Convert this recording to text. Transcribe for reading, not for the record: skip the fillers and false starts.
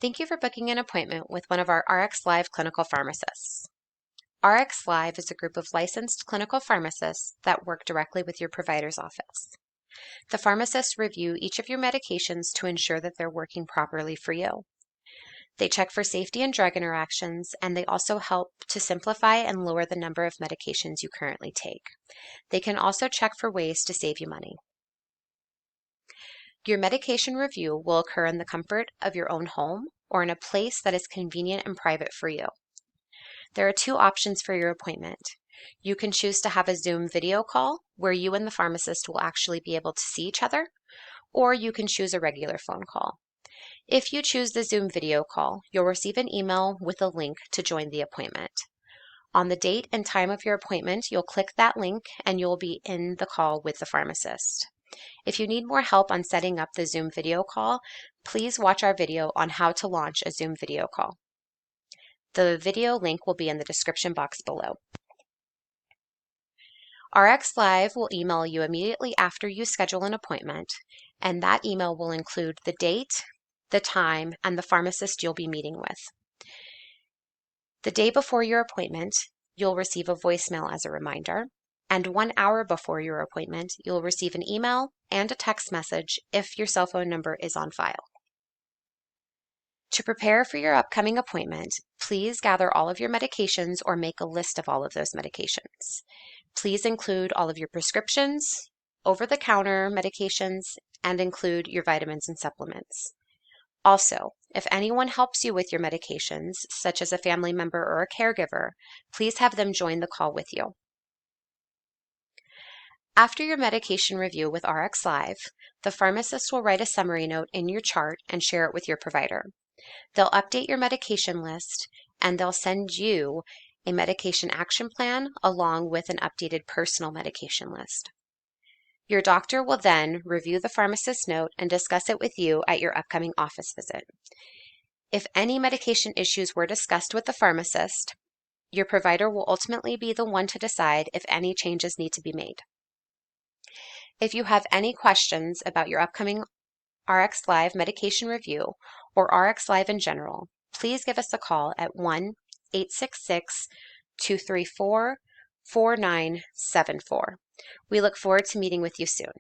Thank you for booking an appointment with one of our RxLive clinical pharmacists. RxLive is a group of licensed clinical pharmacists that work directly with your provider's office. The pharmacists review each of your medications to ensure that they're working properly for you. They check for safety and drug interactions, and they also help to simplify and lower the number of medications you currently take. They can also check for ways to save you money. Your medication review will occur in the comfort of your own home or in a place that is convenient and private for you. There are two options for your appointment. You can choose to have a Zoom video call where you and the pharmacist will actually be able to see each other, or you can choose a regular phone call. If you choose the Zoom video call, you'll receive an email with a link to join the appointment. On the date and time of your appointment, you'll click that link and you'll be in the call with the pharmacist. If you need more help on setting up the Zoom video call, please watch our video on how to launch a Zoom video call. The video link will be in the description box below. RxLive will email you immediately after you schedule an appointment, and that email will include the date, the time, and the pharmacist you'll be meeting with. The day before your appointment, you'll receive a voicemail as a reminder, and 1 hour before your appointment, you'll receive an email and a text message if your cell phone number is on file. To prepare for your upcoming appointment, please gather all of your medications or make a list of all of those medications. Please include all of your prescriptions, over-the-counter medications, and include your vitamins and supplements. Also, if anyone helps you with your medications, such as a family member or a caregiver, please have them join the call with you. After your medication review with RxLive, the pharmacist will write a summary note in your chart and share it with your provider. They'll update your medication list, and they'll send you a medication action plan along with an updated personal medication list. Your doctor will then review the pharmacist's note and discuss it with you at your upcoming office visit. If any medication issues were discussed with the pharmacist, your provider will ultimately be the one to decide if any changes need to be made. If you have any questions about your upcoming RxLive medication review or RxLive in general, please give us a call at 1-866-234-4974. We look forward to meeting with you soon.